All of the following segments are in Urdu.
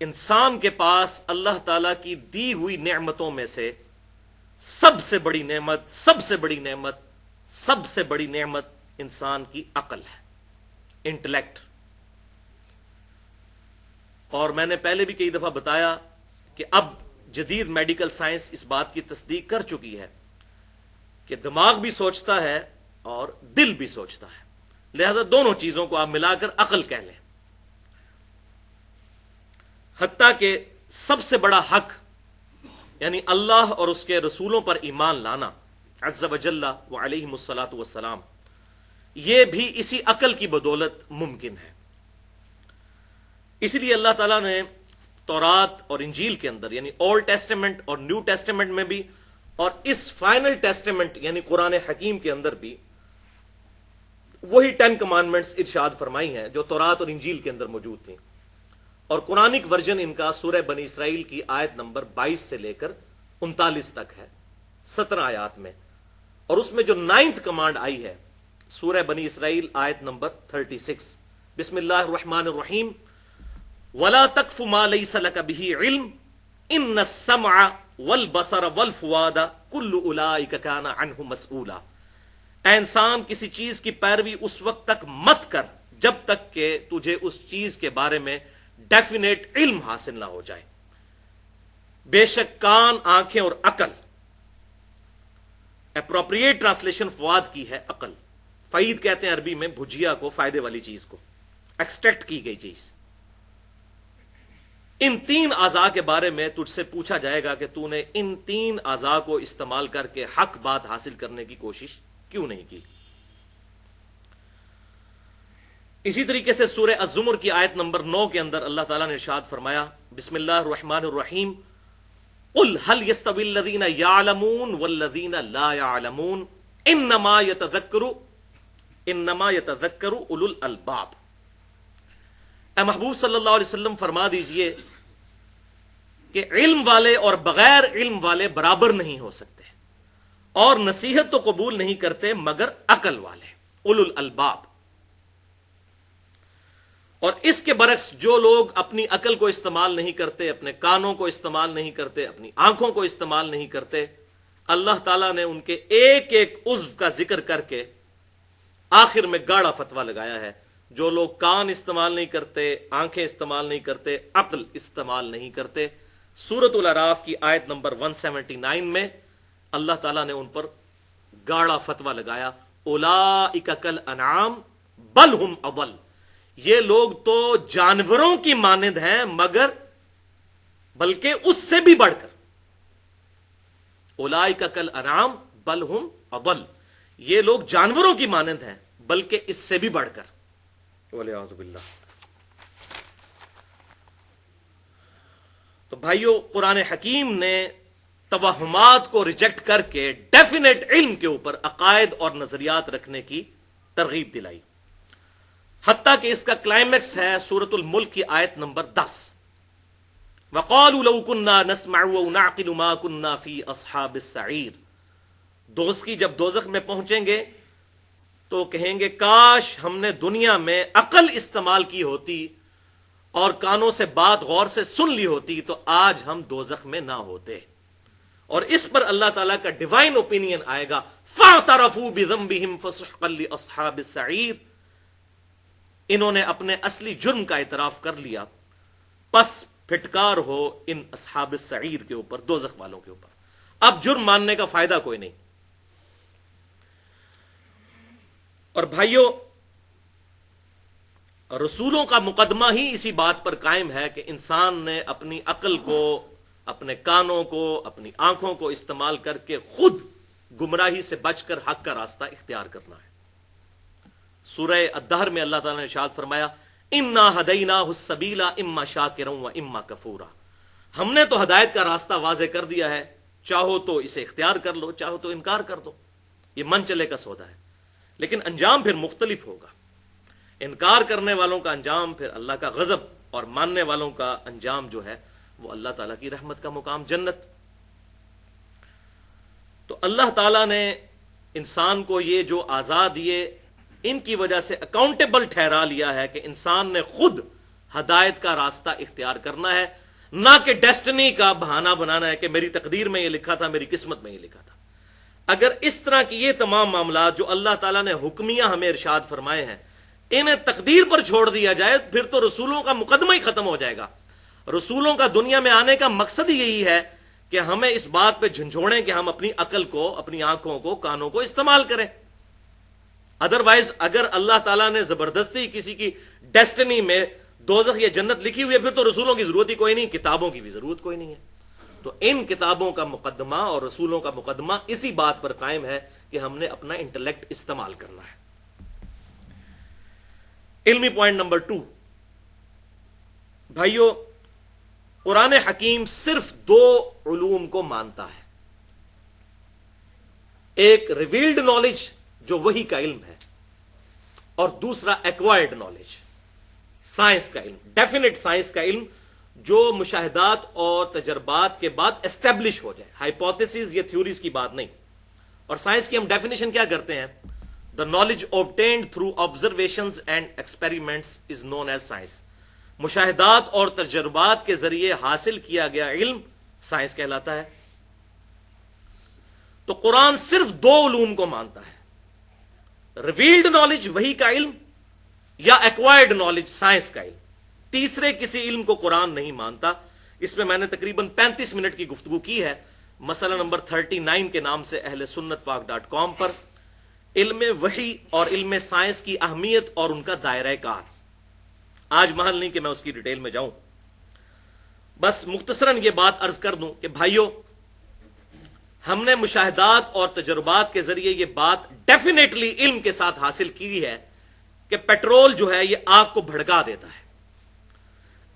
انسان کے پاس اللہ تعالی کی دی ہوئی نعمتوں میں سے سب سے بڑی نعمت انسان کی عقل ہے، انٹلیکٹ. اور میں نے پہلے بھی کئی دفعہ بتایا کہ اب جدید میڈیکل سائنس اس بات کی تصدیق کر چکی ہے کہ دماغ بھی سوچتا ہے اور دل بھی سوچتا ہے، لہذا دونوں چیزوں کو آپ ملا کر عقل کہہ لیں. حتیٰ کہ سب سے بڑا حق یعنی اللہ اور اس کے رسولوں پر ایمان لانا عز وجل و علیہم الصلاۃ والسلام، یہ بھی اسی عقل کی بدولت ممکن ہے. اسی لیے اللہ تعالیٰ نے تورات اور انجیل کے اندر یعنی اولڈ ٹیسٹمنٹ اور نیو ٹیسٹمنٹ میں بھی اور اس فائنل ٹیسٹمنٹ یعنی قرآن حکیم کے اندر بھی وہی 10 کمانڈمنٹس ارشاد فرمائی ہیں جو تورات اور انجیل کے اندر موجود تھیں. اور قرآنک ورژن ان کا سورہ بنی اسرائیل کی آیت نمبر 22 سے لے کر 39 تک ہے، 17 آیات میں. اور اس میں جو 9th کمانڈ آئی ہے سورہ بنی اسرائیل آیت نمبر 36، بسم اللہ الرحمن الرحیم وَلَا تَقْفُ مَا لَيْسَ لَكَ بِهِ عِلْمٌ إِنَّ السَّمْعَ وَالْبَصَرَ وَالْفُؤَادَ كُلُّ أُولَٰئِكَ كَانَ عَنْهُ مسئولا. اے انسان کسی چیز کی پیروی اس وقت تک مت کر جب تک کہ تجھے اس چیز کے بارے میں ڈیفینیٹ علم حاصل نہ ہو جائے. بے شک کان، آنکھیں اور عقل، اپروپریٹ ٹرانسلیشن فواد کی ہے عقل. فعید کہتے ہیں عربی میں بھجیا کو، فائدے والی چیز کو، ایکسٹریکٹ کی گئی چیز. ان 3 اعضاء کے بارے میں تجھ سے پوچھا جائے گا کہ تو نے ان 3 اعضاء کو استعمال کر کے حق بات حاصل کرنے کی کوشش کیوں نہیں کی. اسی طریقے سے سورہ الزمر کی آیت نمبر 9 کے اندر اللہ تعالیٰ نے ارشاد فرمایا بسم اللہ الرحمن الرحیم قل هل يستوي الذين يعلمون والذين لا يعلمون انما يتذكر اولو الالباب. اے محبوب صلی اللہ علیہ وسلم فرما دیجئے کہ علم والے اور بغیر علم والے برابر نہیں ہو سکتے اور نصیحت تو قبول نہیں کرتے مگر عقل والے، اولو الالباب. اور اس کے برعکس جو لوگ اپنی عقل کو استعمال نہیں کرتے، اپنے کانوں کو استعمال نہیں کرتے، اپنی آنکھوں کو استعمال نہیں کرتے، اللہ تعالیٰ نے ان کے ایک ایک عضو کا ذکر کر کے آخر میں گاڑا فتویٰ لگایا ہے. جو لوگ کان استعمال نہیں کرتے، آنکھیں استعمال نہیں کرتے، عقل استعمال نہیں کرتے، سورۃ الاعراف کی آیت نمبر 179 میں اللہ تعالیٰ نے ان پر گاڑا فتویٰ لگایا اولئک کالانعام بل ہم اضل. یہ لوگ تو جانوروں کی مانند ہیں مگر بلکہ اس سے بھی بڑھ کر. اولئک کالانعام بل ہم اضل، یہ لوگ جانوروں کی مانند ہیں بلکہ اس سے بھی بڑھ کر. والعیاذ باللہ. تو بھائیو، قرآن حکیم نے توہمات کو ریجیکٹ کر کے ڈیفینیٹ علم کے اوپر عقائد اور نظریات رکھنے کی ترغیب دلائی. حتیٰ کہ اس کا کلائمیکس ہے سورۃ الملک کی آیت نمبر 10 وَقَالُوا لَوْ كُنَّا نَسْمَعُ وَنَعْقِلُ مَا كُنَّا فِي أَصْحَابِ السَّعِيرِ. دوزخی جب دوزخ میں پہنچیں گے تو کہیں گے کاش ہم نے دنیا میں عقل استعمال کی ہوتی اور کانوں سے بات غور سے سن لی ہوتی تو آج ہم دوزخ میں نہ ہوتے. اور اس پر اللہ تعالیٰ کا ڈیوائن اوپینین آئے گا فَاعْتَرَفُوا بِذَنبِهِمْ فَسُحْقًا لِأَصْحَابِ السَّعِيرِ. انہوں نے اپنے اصلی جرم کا اعتراف کر لیا، پس پھٹکار ہو ان اصحاب السعیر کے اوپر، دوزخ والوں کے اوپر. اب جرم ماننے کا فائدہ کوئی نہیں. اور بھائیوں، رسولوں کا مقدمہ ہی اسی بات پر قائم ہے کہ انسان نے اپنی عقل کو، اپنے کانوں کو، اپنی آنکھوں کو استعمال کر کے خود گمراہی سے بچ کر حق کا راستہ اختیار کرنا ہے. سورہ الدہر میں اللہ تعالیٰ نے ارشاد فرمایا اِنَّا هَدَيْنَاهُ السَّبِيلَ إِمَّا شَاكِرًا وَإِمَّا كَفُورًا. ہم نے تو ہدایت کا راستہ واضح کر دیا ہے، چاہو تو اسے اختیار کر لو، چاہو تو انکار کر دو. یہ من چلے کا سودا ہے، لیکن انجام پھر مختلف ہوگا. انکار کرنے والوں کا انجام پھر اللہ کا غضب، اور ماننے والوں کا انجام جو ہے وہ اللہ تعالیٰ کی رحمت کا مقام جنت. تو اللہ تعالیٰ نے انسان کو یہ جو اعضاء دیے ان کی وجہ سے اکاؤنٹیبل ٹھہرا لیا ہے کہ انسان نے خود ہدایت کا راستہ اختیار کرنا ہے، نہ کہ ڈیسٹنی کا بہانہ بنانا ہے کہ میری تقدیر میں یہ لکھا تھا، میری قسمت میں یہ لکھا تھا۔ اگر اس طرح کی یہ تمام معاملات جو اللہ تعالیٰ نے حکمیہ ہمیں ارشاد فرمائے ہیں انہیں تقدیر پر چھوڑ دیا جائے، پھر تو رسولوں کا مقدمہ ہی ختم ہو جائے گا۔ رسولوں کا دنیا میں آنے کا مقصد ہی یہی ہے کہ ہمیں اس بات پہ جھنجھوڑیں کہ ہم اپنی عقل کو، اپنی آنکھوں کو، کانوں کو استعمال کریں۔ ادروائز اگر اللہ تعالیٰ نے زبردستی کسی کی ڈیسٹنی میں دوزخ یا جنت لکھی ہوئی ہے، پھر تو رسولوں کی ضرورت ہی کوئی نہیں، کتابوں کی بھی ضرورت کوئی نہیں ہے۔ تو ان کتابوں کا مقدمہ اور رسولوں کا مقدمہ اسی بات پر قائم ہے کہ ہم نے اپنا انٹلیکٹ استعمال کرنا ہے۔ علمی پوائنٹ نمبر 2، بھائیو، قرآن حکیم صرف 2 علوم کو مانتا ہے، ایک ریویلڈ نالج جو وحی کا علم ہے، اور دوسرا ایکوائرڈ نالج، سائنس کا علم، ڈیفینٹ سائنس کا علم جو مشاہدات اور تجربات کے بعد اسٹیبلش ہو جائے، ہائپوتھیسز یا تھیوریز کی بات نہیں۔ اور سائنس کی ہم ڈیفینیشن کیا کرتے ہیں؟ The knowledge obtained through observations and experiments is known as science۔ مشاہدات اور تجربات کے ذریعے حاصل کیا گیا علم سائنس کہلاتا ہے۔ تو قرآن صرف 2 علوم کو مانتا ہے، ریویلڈ نالج وحی کا علم یا ایکوائرڈ نالج سائنس کا علم۔ تیسرے کسی علم کو قرآن نہیں مانتا۔ اس میں نے تقریباً 35 منٹ کی گفتگو کی ہے، مسئلہ نمبر 39 کے نام سے اہل سنت پاک .com پر، علم وحی اور علم سائنس کی اہمیت اور ان کا دائرہ کار۔ آج محل نہیں کہ میں اس کی ڈیٹیل میں جاؤں، بس مختصراً یہ بات عرض کر دوں کہ بھائیو، ہم نے مشاہدات اور تجربات کے ذریعے یہ بات ڈیفینیٹلی علم کے ساتھ حاصل کی ہے کہ پیٹرول جو ہے یہ آگ کو بھڑکا دیتا ہے۔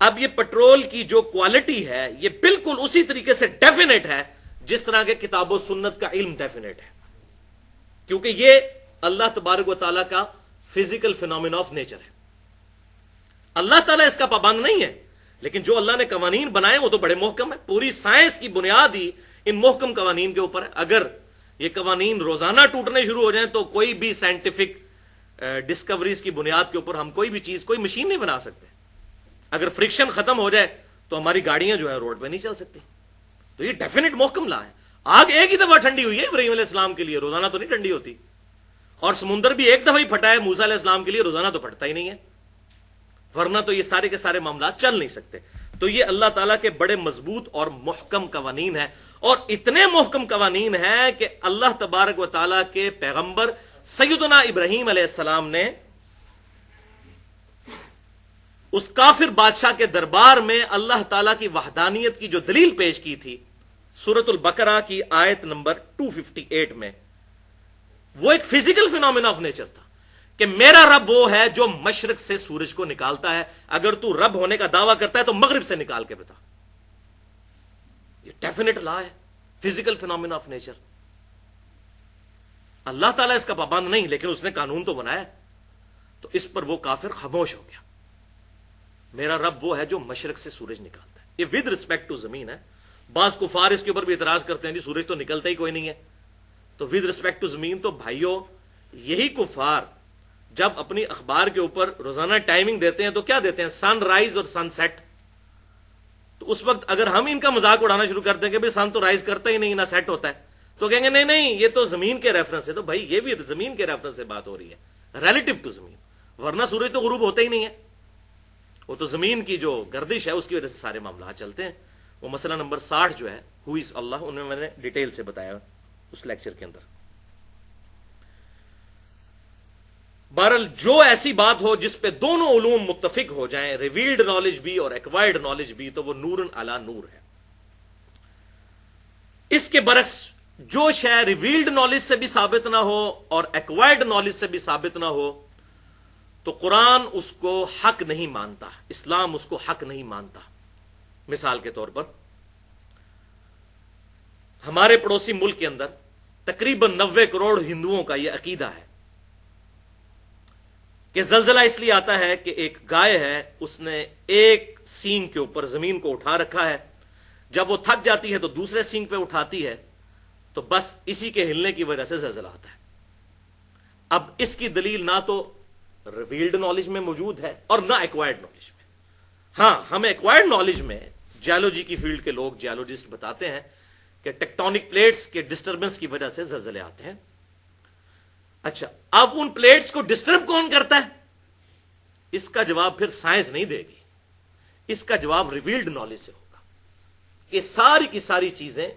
اب یہ پیٹرول کی جو کوالٹی ہے یہ بالکل اسی طریقے سے ڈیفینیٹ ہے جس طرح کے کتاب و سنت کا علم ڈیفینیٹ ہے، کیونکہ یہ اللہ تبارک و تعالیٰ کا فزیکل فینومینا آف نیچر ہے۔ اللہ تعالیٰ اس کا پابند نہیں ہے، لیکن جو اللہ نے قوانین بنائے وہ تو بڑے محکم ہے۔ پوری سائنس کی بنیاد ہی ان محکم قوانین کے اوپر ہے۔ اگر یہ قوانین روزانہ ٹوٹنے شروع ہو جائیں تو کوئی بھی سائنٹیفک ڈسکوریز کی بنیاد کے اوپر ہم کوئی بھی چیز، کوئی مشین نہیں بنا سکتے۔ اگر فرکشن ختم ہو جائے تو ہماری گاڑیاں جو ہے روڈ پہ نہیں چل سکتی۔ تو یہ ڈیفینیٹ محکم لا ہے۔ آگ ایک ہی دفعہ ٹھنڈی ہوئی ہے ابراہیم علیہ السلام کے لیے، روزانہ تو نہیں ٹھنڈی ہوتی، اور سمندر بھی ایک دفعہ ہی پھٹا ہے موسیٰ علیہ السلام کے لیے، روزانہ تو پھٹتا ہی نہیں ہے، ورنہ تو یہ سارے کے سارے معاملات چل نہیں سکتے۔ تو یہ اللہ تعالیٰ کے بڑے مضبوط اور محکم قوانین ہیں، اور اتنے محکم قوانین ہیں کہ اللہ تبارک و تعالیٰ کے پیغمبر سیدنا ابراہیم علیہ السلام نے اس کافر بادشاہ کے دربار میں اللہ تعالیٰ کی وحدانیت کی جو دلیل پیش کی تھی سورۃ البقرہ کی آیت نمبر 258 میں، وہ ایک فزیکل فینومینا آف نیچر تھا کہ میرا رب وہ ہے جو مشرق سے سورج کو نکالتا ہے، اگر تو رب ہونے کا دعویٰ کرتا ہے تو مغرب سے نکال کے بتا۔ یہ ڈیفینیٹ لا ہے، فزیکل فینومینا آف نیچر۔ اللہ تعالیٰ اس کا پابند نہیں، لیکن اس نے قانون تو بنایا، تو اس پر وہ کافر خاموش ہو گیا۔ میرا رب وہ ہے جو مشرق سے سورج نکالتا ہے، یہ ود رسپیکٹ ٹو زمین ہے۔ بعض کفار اس کے اوپر بھی اعتراض کرتے ہیں جی سورج تو نکلتا ہی کوئی نہیں ہے، تو ود رسپیکٹ ٹو زمین۔ تو بھائیو، یہی کفار جب اپنی اخبار کے اوپر روزانہ ٹائمنگ دیتے ہیں تو کیا دیتے ہیں؟ سن رائز اور سن سیٹ۔ تو اس وقت اگر ہم ان کا مذاق اڑانا شروع کر دیں کہ بھائی سن تو رائز کرتا ہی نہیں، نہ سیٹ ہوتا ہے، تو کہیں گے نہیں نہیں یہ تو زمین کے ریفرنس ہے۔ تو بھائی یہ بھی زمین کے ریفرنس سے بات ہو رہی ہے، ریلیٹو ٹو زمین، ورنہ سورج تو غروب ہوتا ہی نہیں ہے، وہ تو زمین کی جو گردش ہے اس کی وجہ سے سارے معاملات چلتے ہیں۔ وہ مسئلہ نمبر 60 جو ہے ہو از اللہ، انہیں میں نے ڈیٹیل سے بتایا اس لیکچر کے اندر۔ بہرحال جو ایسی بات ہو جس پہ دونوں علوم متفق ہو جائیں، ریویلڈ نالج بھی اور ایکوائرڈ نالج بھی، تو وہ نور علی نور ہے۔ اس کے برعکس جو شے ریویلڈ نالج سے بھی ثابت نہ ہو اور ایکوائرڈ نالج سے بھی ثابت نہ ہو تو قرآن اس کو حق نہیں مانتا، اسلام اس کو حق نہیں مانتا۔ مثال کے طور پر ہمارے پڑوسی ملک کے اندر تقریباً 90 کروڑ ہندوؤں کا یہ عقیدہ ہے کہ زلزلہ اس لیے آتا ہے کہ ایک گائے ہے، اس نے ایک سینگ کے اوپر زمین کو اٹھا رکھا ہے، جب وہ تھک جاتی ہے تو دوسرے سینگ پہ اٹھاتی ہے، تو بس اسی کے ہلنے کی وجہ سے زلزلہ آتا ہے۔ اب اس کی دلیل نہ تو ریویلڈ نالج میں موجود ہے اور نہ ایکوائرڈ نالج میں۔ ہاں ہمیں ایکوائرڈ نالج میں جیولوجی کی فیلڈ کے لوگ جیولوجسٹ بتاتے ہیں کہ ٹیکٹونک پلیٹس کے ڈسٹربنس کی وجہ سے زلزلے آتے ہیں. اچھا اب ان پلیٹس کو ڈسٹرب کون کرتا ہے؟ اس کا جواب پھر سائنس نہیں دے گی، اس کا جواب ریویلڈ نالج سے ہوگا. یہ ساری کی ساری چیزیں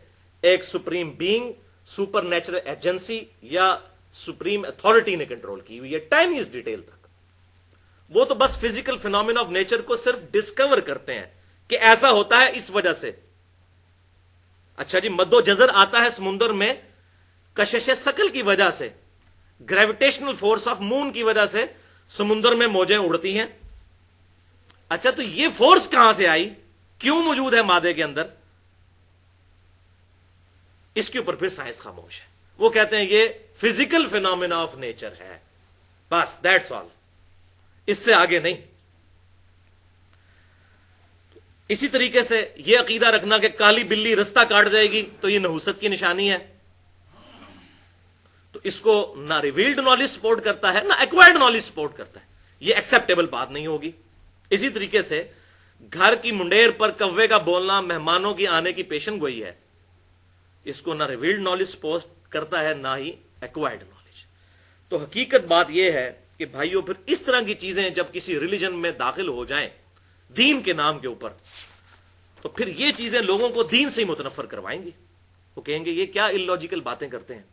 ایک supreme being, super natural agency یا سپریم اتھارٹی نے کنٹرول کی ہوئی ہے ٹائنیز ڈیٹیل تک. وہ تو بس فزیکل فینومینا آف نیچر کو صرف ڈسکور کرتے ہیں کہ ایسا ہوتا ہے اس وجہ سے. اچھا جی، مد و جزر آتا ہے سمندر میں کشش ثقل کی وجہ سے، گریویٹیشنل فورس آف مون کی وجہ سے سمندر میں موجیں اڑتی ہیں. اچھا تو یہ فورس کہاں سے آئی، کیوں موجود ہے مادے کے اندر؟ اس کے اوپر پھر سائنس خاموش ہے. وہ کہتے ہیں یہ فزیکل فینومینا آف نیچر ہے، بس دیٹس آل، اس سے آگے نہیں. اسی طریقے سے یہ عقیدہ رکھنا کہ کالی بلی رستہ کاٹ جائے گی تو یہ نحوست کی نشانی ہے، تو اس کو نہ ریویلڈ نالج سپورٹ کرتا ہے نہ ایکوائرڈ نالج سپورٹ کرتا ہے. یہ ایکسیپٹیبل بات نہیں ہوگی. اسی طریقے سے گھر کی منڈیر پر کوے کا بولنا مہمانوں کی آنے کی پیشن گوئی ہے، اس کو نہ ریویلڈ نالج سپورٹ کرتا ہے نہ ہی ایکوائرڈ نالج. تو حقیقت بات یہ ہے کہ بھائیوں پھر اس طرح کی چیزیں جب کسی ریلیجن میں داخل ہو جائیں دین کے نام کے اوپر، تو پھر یہ چیزیں لوگوں کو دین سے ہی متنفر کروائیں گی. وہ کہیں گے یہ کیا اللاجیکل باتیں کرتے ہیں.